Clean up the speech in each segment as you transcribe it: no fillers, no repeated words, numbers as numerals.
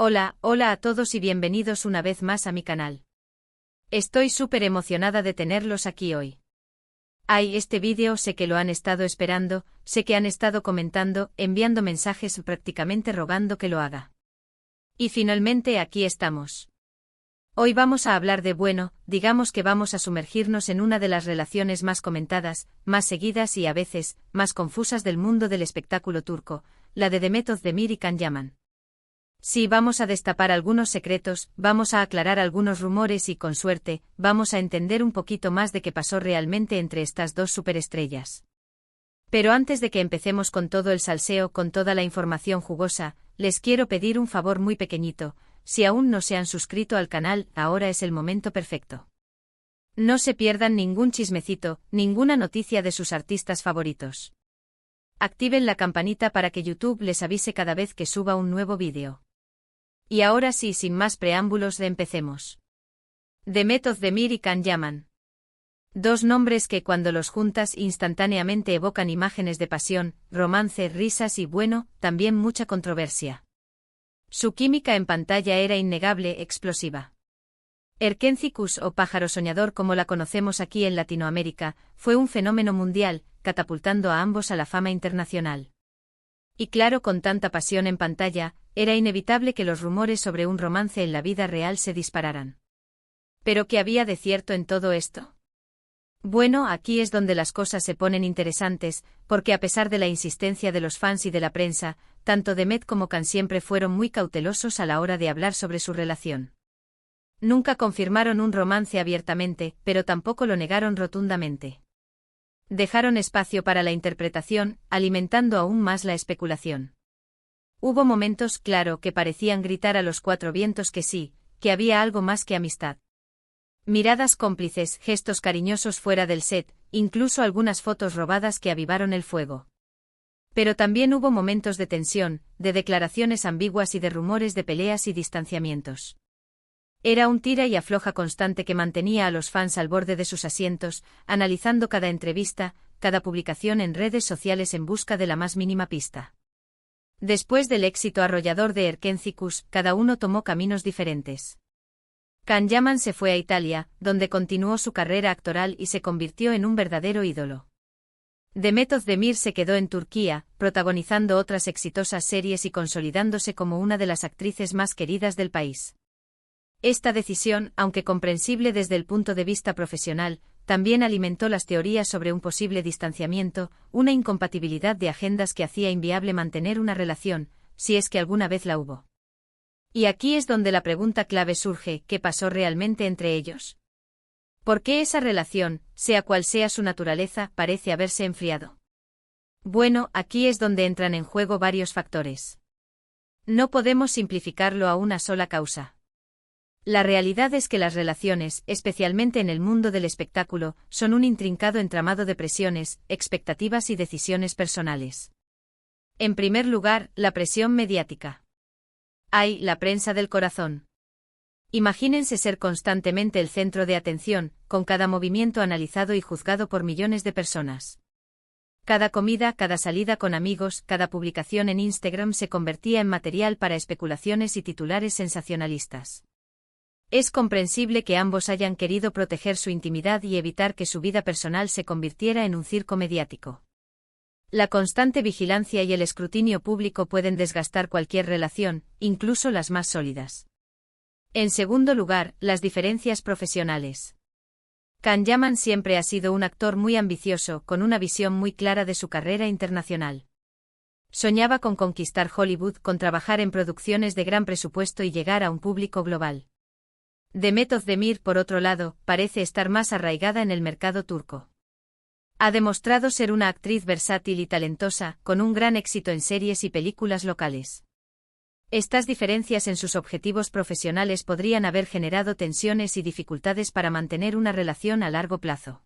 Hola a todos y bienvenidos una vez más a mi canal. Estoy súper emocionada de tenerlos aquí hoy. Este vídeo sé que lo han estado esperando, sé que han estado comentando, enviando mensajes prácticamente rogando que lo haga. Y finalmente aquí estamos. Hoy vamos a hablar digamos que vamos a sumergirnos en una de las relaciones más comentadas, más seguidas y a veces, más confusas del mundo del espectáculo turco, la de Demet Özdemir y Can Yaman. Sí, vamos a destapar algunos secretos, vamos a aclarar algunos rumores y, con suerte, vamos a entender un poquito más de qué pasó realmente entre estas dos superestrellas. Pero antes de que empecemos con todo el salseo, con toda la información jugosa, les quiero pedir un favor muy pequeñito: si aún no se han suscrito al canal, ahora es el momento perfecto. No se pierdan ningún chismecito, ninguna noticia de sus artistas favoritos. Activen la campanita para que YouTube les avise cada vez que suba un nuevo vídeo. Y ahora sí, sin más preámbulos, empecemos. Demet Özdemir y Can Yaman. Dos nombres que cuando los juntas instantáneamente evocan imágenes de pasión, romance, risas y también mucha controversia. Su química en pantalla era innegable, explosiva. Erkencikus, o pájaro soñador como la conocemos aquí en Latinoamérica, fue un fenómeno mundial, catapultando a ambos a la fama internacional. Y claro, con tanta pasión en pantalla, era inevitable que los rumores sobre un romance en la vida real se dispararan. ¿Pero qué había de cierto en todo esto? Bueno, aquí es donde las cosas se ponen interesantes, porque a pesar de la insistencia de los fans y de la prensa, tanto Demet como Can siempre fueron muy cautelosos a la hora de hablar sobre su relación. Nunca confirmaron un romance abiertamente, pero tampoco lo negaron rotundamente. Dejaron espacio para la interpretación, alimentando aún más la especulación. Hubo momentos, claro, que parecían gritar a los cuatro vientos que sí, que había algo más que amistad. Miradas cómplices, gestos cariñosos fuera del set, incluso algunas fotos robadas que avivaron el fuego. Pero también hubo momentos de tensión, de declaraciones ambiguas y de rumores de peleas y distanciamientos. Era un tira y afloja constante que mantenía a los fans al borde de sus asientos, analizando cada entrevista, cada publicación en redes sociales en busca de la más mínima pista. Después del éxito arrollador de Erkencikus, cada uno tomó caminos diferentes. Can Yaman se fue a Italia, donde continuó su carrera actoral y se convirtió en un verdadero ídolo. Demet Özdemir se quedó en Turquía, protagonizando otras exitosas series y consolidándose como una de las actrices más queridas del país. Esta decisión, aunque comprensible desde el punto de vista profesional, también alimentó las teorías sobre un posible distanciamiento, una incompatibilidad de agendas que hacía inviable mantener una relación, si es que alguna vez la hubo. Y aquí es donde la pregunta clave surge: ¿qué pasó realmente entre ellos? ¿Por qué esa relación, sea cual sea su naturaleza, parece haberse enfriado? Bueno, aquí es donde entran en juego varios factores. No podemos simplificarlo a una sola causa. La realidad es que las relaciones, especialmente en el mundo del espectáculo, son un intrincado entramado de presiones, expectativas y decisiones personales. En primer lugar, la presión mediática. Hay la prensa del corazón. Imagínense ser constantemente el centro de atención, con cada movimiento analizado y juzgado por millones de personas. Cada comida, cada salida con amigos, cada publicación en Instagram se convertía en material para especulaciones y titulares sensacionalistas. Es comprensible que ambos hayan querido proteger su intimidad y evitar que su vida personal se convirtiera en un circo mediático. La constante vigilancia y el escrutinio público pueden desgastar cualquier relación, incluso las más sólidas. En segundo lugar, las diferencias profesionales. Can Yaman siempre ha sido un actor muy ambicioso, con una visión muy clara de su carrera internacional. Soñaba con conquistar Hollywood, con trabajar en producciones de gran presupuesto y llegar a un público global. Demet Özdemir, por otro lado, parece estar más arraigada en el mercado turco. Ha demostrado ser una actriz versátil y talentosa, con un gran éxito en series y películas locales. Estas diferencias en sus objetivos profesionales podrían haber generado tensiones y dificultades para mantener una relación a largo plazo.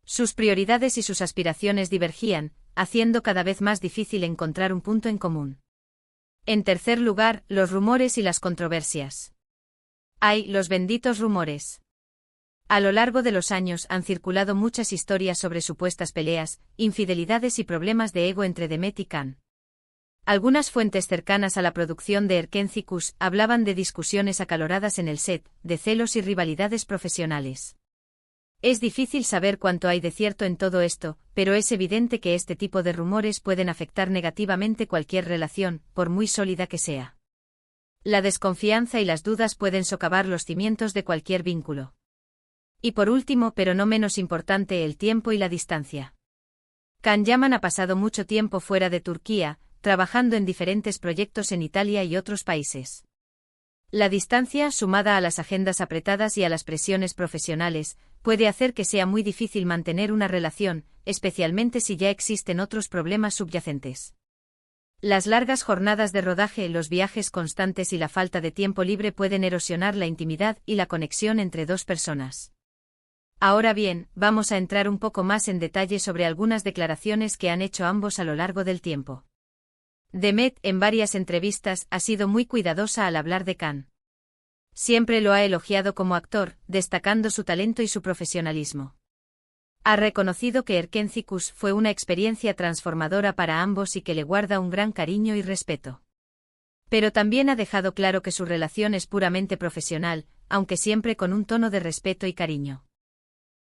Sus prioridades y sus aspiraciones divergían, haciendo cada vez más difícil encontrar un punto en común. En tercer lugar, los rumores y las controversias. Hay los benditos rumores. A lo largo de los años han circulado muchas historias sobre supuestas peleas, infidelidades y problemas de ego entre Demet y Can. Algunas fuentes cercanas a la producción de Erkenci Kuş hablaban de discusiones acaloradas en el set, de celos y rivalidades profesionales. Es difícil saber cuánto hay de cierto en todo esto, pero es evidente que este tipo de rumores pueden afectar negativamente cualquier relación, por muy sólida que sea. La desconfianza y las dudas pueden socavar los cimientos de cualquier vínculo. Y por último, pero no menos importante, el tiempo y la distancia. Can Yaman ha pasado mucho tiempo fuera de Turquía, trabajando en diferentes proyectos en Italia y otros países. La distancia, sumada a las agendas apretadas y a las presiones profesionales, puede hacer que sea muy difícil mantener una relación, especialmente si ya existen otros problemas subyacentes. Las largas jornadas de rodaje, los viajes constantes y la falta de tiempo libre pueden erosionar la intimidad y la conexión entre dos personas. Ahora bien, vamos a entrar un poco más en detalle sobre algunas declaraciones que han hecho ambos a lo largo del tiempo. Demet, en varias entrevistas, ha sido muy cuidadosa al hablar de Can. Siempre lo ha elogiado como actor, destacando su talento y su profesionalismo. Ha reconocido que Erkenci Kuş fue una experiencia transformadora para ambos y que le guarda un gran cariño y respeto. Pero también ha dejado claro que su relación es puramente profesional, aunque siempre con un tono de respeto y cariño.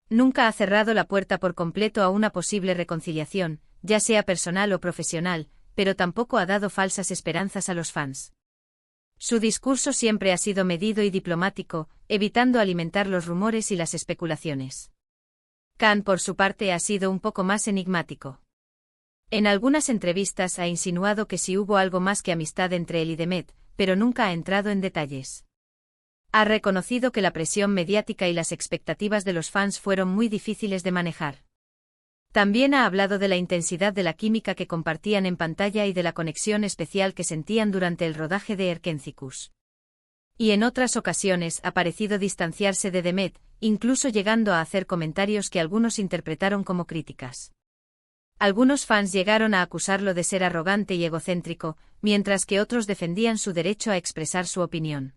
Nunca ha cerrado la puerta por completo a una posible reconciliación, ya sea personal o profesional, pero tampoco ha dado falsas esperanzas a los fans. Su discurso siempre ha sido medido y diplomático, evitando alimentar los rumores y las especulaciones. Can, por su parte, ha sido un poco más enigmático. En algunas entrevistas ha insinuado que sí hubo algo más que amistad entre él y Demet, pero nunca ha entrado en detalles. Ha reconocido que la presión mediática y las expectativas de los fans fueron muy difíciles de manejar. También ha hablado de la intensidad de la química que compartían en pantalla y de la conexión especial que sentían durante el rodaje de Erkenci Kuş. Y en otras ocasiones ha parecido distanciarse de Demet, incluso llegando a hacer comentarios que algunos interpretaron como críticas. Algunos fans llegaron a acusarlo de ser arrogante y egocéntrico, mientras que otros defendían su derecho a expresar su opinión.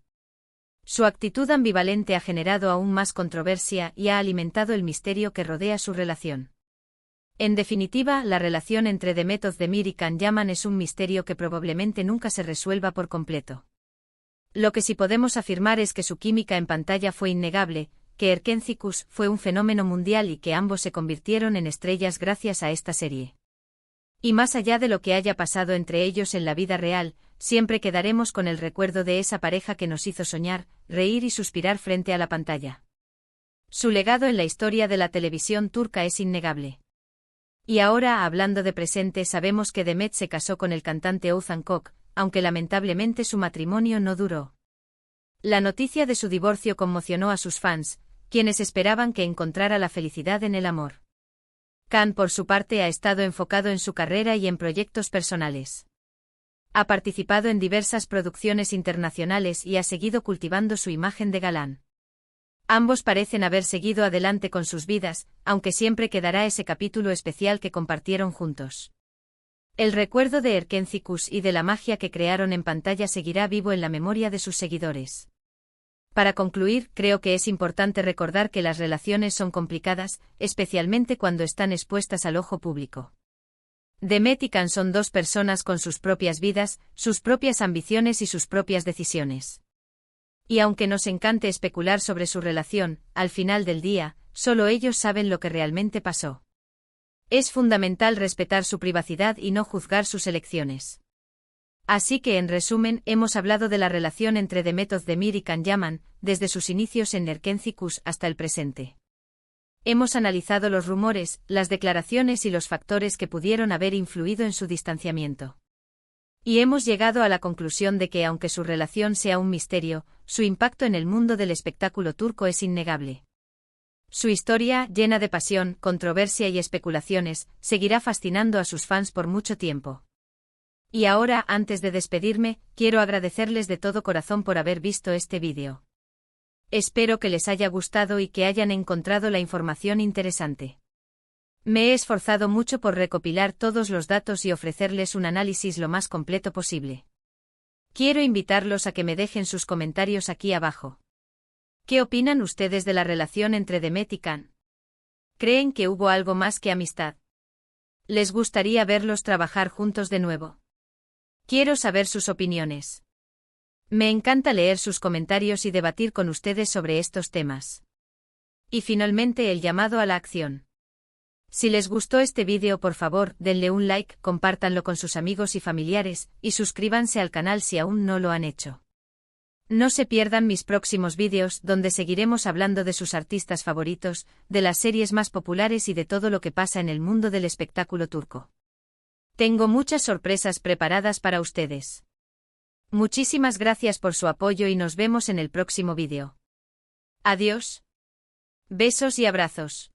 Su actitud ambivalente ha generado aún más controversia y ha alimentado el misterio que rodea su relación. En definitiva, la relación entre Demet Özdemir y Can Yaman es un misterio que probablemente nunca se resuelva por completo. Lo que sí podemos afirmar es que su química en pantalla fue innegable, que Erkenci Kuş fue un fenómeno mundial y que ambos se convirtieron en estrellas gracias a esta serie. Y más allá de lo que haya pasado entre ellos en la vida real, siempre quedaremos con el recuerdo de esa pareja que nos hizo soñar, reír y suspirar frente a la pantalla. Su legado en la historia de la televisión turca es innegable. Y ahora, hablando de presente, sabemos que Demet se casó con el cantante Oğuzhan Koç, aunque lamentablemente su matrimonio no duró. La noticia de su divorcio conmocionó a sus fans, quienes esperaban que encontrara la felicidad en el amor. Can, por su parte, ha estado enfocado en su carrera y en proyectos personales. Ha participado en diversas producciones internacionales y ha seguido cultivando su imagen de galán. Ambos parecen haber seguido adelante con sus vidas, aunque siempre quedará ese capítulo especial que compartieron juntos. El recuerdo de Erkenci Kuş y de la magia que crearon en pantalla seguirá vivo en la memoria de sus seguidores. Para concluir, creo que es importante recordar que las relaciones son complicadas, especialmente cuando están expuestas al ojo público. Demet y Can son dos personas con sus propias vidas, sus propias ambiciones y sus propias decisiones. Y aunque nos encante especular sobre su relación, al final del día, solo ellos saben lo que realmente pasó. Es fundamental respetar su privacidad y no juzgar sus elecciones. Así que, en resumen, hemos hablado de la relación entre Demet Özdemir y Can Yaman, desde sus inicios en Erkenci Kuş hasta el presente. Hemos analizado los rumores, las declaraciones y los factores que pudieron haber influido en su distanciamiento. Y hemos llegado a la conclusión de que, aunque su relación sea un misterio, su impacto en el mundo del espectáculo turco es innegable. Su historia, llena de pasión, controversia y especulaciones, seguirá fascinando a sus fans por mucho tiempo. Y ahora, antes de despedirme, quiero agradecerles de todo corazón por haber visto este vídeo. Espero que les haya gustado y que hayan encontrado la información interesante. Me he esforzado mucho por recopilar todos los datos y ofrecerles un análisis lo más completo posible. Quiero invitarlos a que me dejen sus comentarios aquí abajo. ¿Qué opinan ustedes de la relación entre Demet y Can? ¿Creen que hubo algo más que amistad? ¿Les gustaría verlos trabajar juntos de nuevo? Quiero saber sus opiniones. Me encanta leer sus comentarios y debatir con ustedes sobre estos temas. Y finalmente el llamado a la acción. Si les gustó este vídeo, por favor, denle un like, compártanlo con sus amigos y familiares, y suscríbanse al canal si aún no lo han hecho. No se pierdan mis próximos vídeos, donde seguiremos hablando de sus artistas favoritos, de las series más populares y de todo lo que pasa en el mundo del espectáculo turco. Tengo muchas sorpresas preparadas para ustedes. Muchísimas gracias por su apoyo y nos vemos en el próximo vídeo. Adiós. Besos y abrazos.